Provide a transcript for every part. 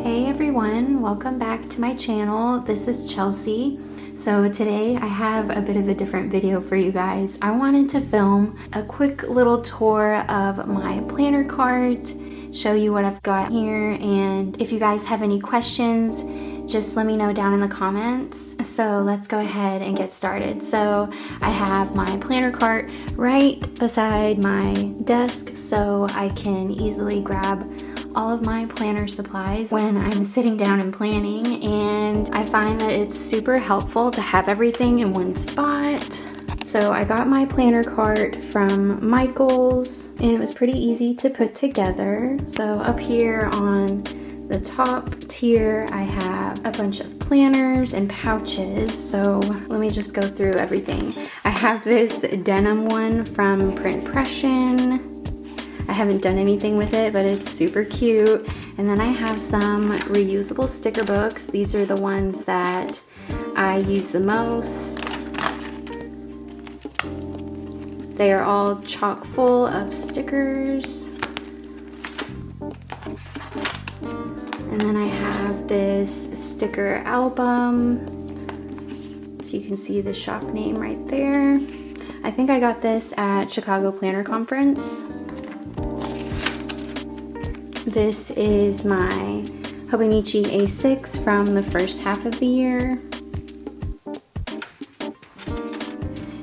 Hey everyone, welcome back to my channel. This is Chelsea. So today I have a bit of a different video for you guys. I wanted to film a quick little tour of my planner cart, show you what I've got here, and if you guys have any questions, just let me know down in the comments. So let's go ahead and get started. So I have my planner cart right beside my desk so I can easily grab all of my planner supplies when I'm sitting down and planning, and I find that it's super helpful to have everything in one spot. So I got my planner cart from Michael's and it was pretty easy to put together. So up here on the top tier I have a bunch of planners and pouches. So let me just go through everything. I have this denim one from Printpression. I haven't done anything with it, but it's super cute. And then I have some reusable sticker books. These are the ones that I use the most. They are all chock full of stickers. And then I have this sticker album. So you can see the shop name right there. I think I got this at Chicago Planner Conference. This is my Hobonichi A6 from the first half of the year.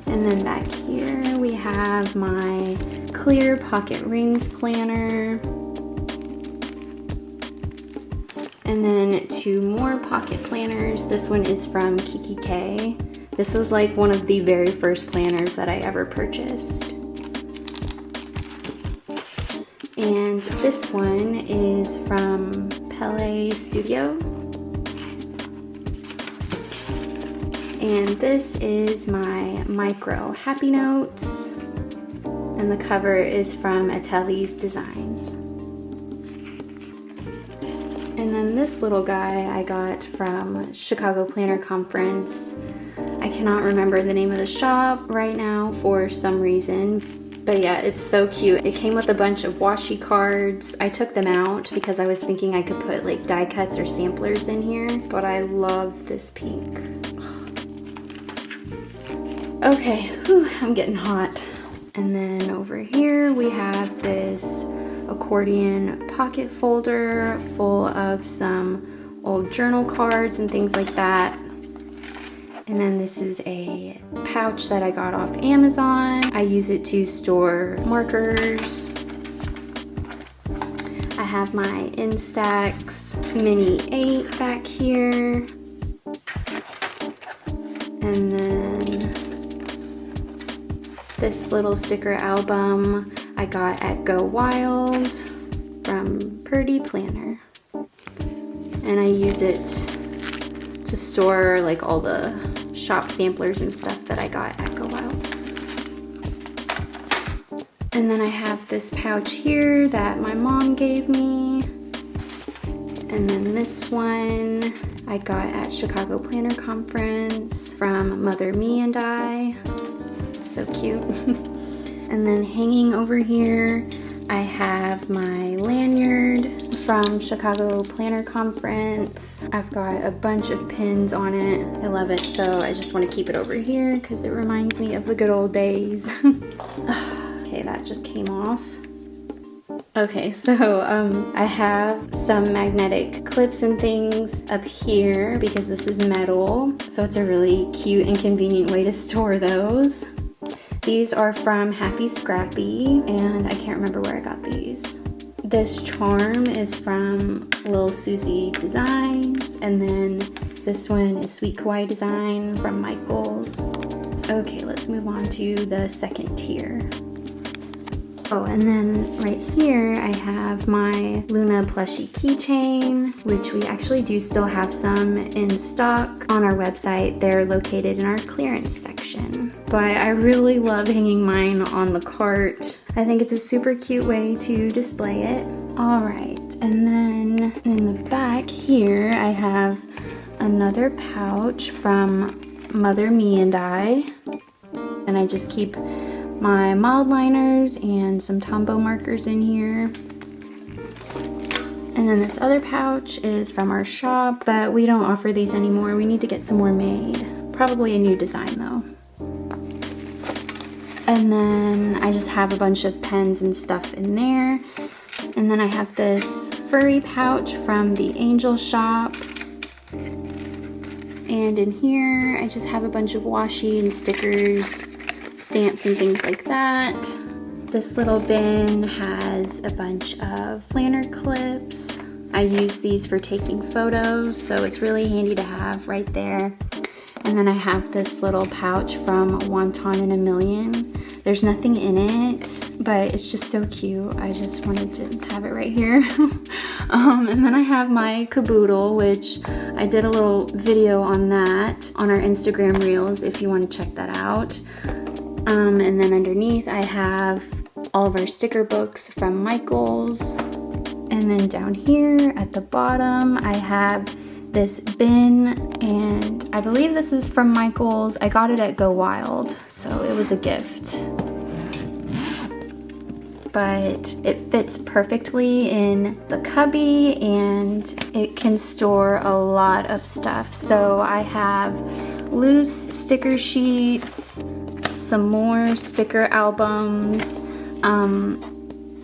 And then back here we have my clear pocket rings planner. And then two more pocket planners. This one is from Kiki K. This was like one of the very first planners that I ever purchased. And this one is from Pellestudio. And this is my micro happy notes. And the cover is from Lil Suzy Designs. And then this little guy I got from Chicago Planner Conference. I cannot remember the name of the shop right now for some reason. But yeah, it's so cute. It came with a bunch of washi cards. I took them out because I was thinking I could put like die cuts or samplers in here, but I love this pink. Okay, whew, I'm getting hot. And then over here we have this accordion pocket folder full of some old journal cards and things like that. And then this is a pouch that I got off Amazon. I use it to store markers. I have my Instax Mini 8 back here. And then this little sticker album I got at Go Wild from Purdy Planner. And I use it to store like all the shop samplers and stuff that I got at Go Wild. And then I have this pouch here that my mom gave me. And then this one I got at Chicago Planner Conference from Mother, Me, and I. So cute. And then hanging over here I have my lanyard from Chicago Planner Conference. I've got a bunch of pins on it. I love it, so I just want to keep it over here because it reminds me of the good old days. Okay, that just came off. Okay, so I have some magnetic clips and things up here because this is metal, so it's a really cute and convenient way to store those. These are from Happy Scrappy, and I can't remember where I got these. This charm is from Lil Suzy Designs, and then this one is Sweet Kawaii Design from Michael's. Okay, let's move on to the second tier. Oh, and then right here I have my Luna plushie keychain, which we actually do still have some in stock on our website. They're located in our clearance section. But I really love hanging mine on the cart. I think it's a super cute way to display it. All right, and then in the back here I have another pouch from Mother, Me, and I. And I just keep my mild liners and some Tombow markers in here. And then this other pouch is from our shop, but we don't offer these anymore. We need to get some more made. Probably a new design though. And then I just have a bunch of pens and stuff in there. And then I have this furry pouch from the Angel shop. And in here, I just have a bunch of washi and stickers, stamps and things like that. This little bin has a bunch of planner clips. I use these for taking photos, so it's really handy to have right there. And then I have this little pouch from Wonton in a Million. There's nothing in it, but it's just so cute. I just wanted to have it right here. And then I have my caboodle, which I did a little video on that on our Instagram reels if you want to check that out. And then underneath I have all of our sticker books from Michaels. And then down here at the bottom I have this bin, and I believe this is from Michaels. I got it at Go Wild, so it was a gift. But it fits perfectly in the cubby and it can store a lot of stuff. So I have loose sticker sheets, some more sticker albums.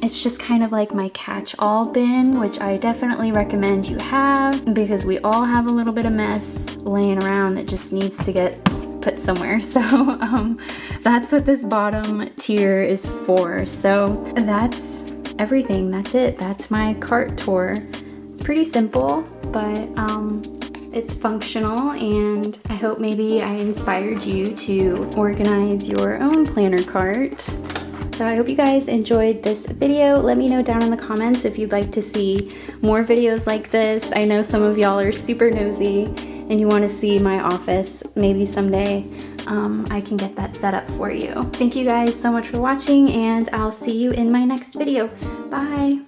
It's just kind of like my catch-all bin, which I definitely recommend you have because we all have a little bit of mess laying around that just needs to get put somewhere. So that's what this bottom tier is for. So that's everything. That's it. That's my cart tour. It's pretty simple, but it's functional, and I hope maybe I inspired you to organize your own planner cart. So I hope you guys enjoyed this video. Let me know down in the comments if you'd like to see more videos like this. I know some of y'all are super nosy and you want to see my office. Maybe someday I can get that set up for you. Thank you guys so much for watching, and I'll see you in my next video. Bye!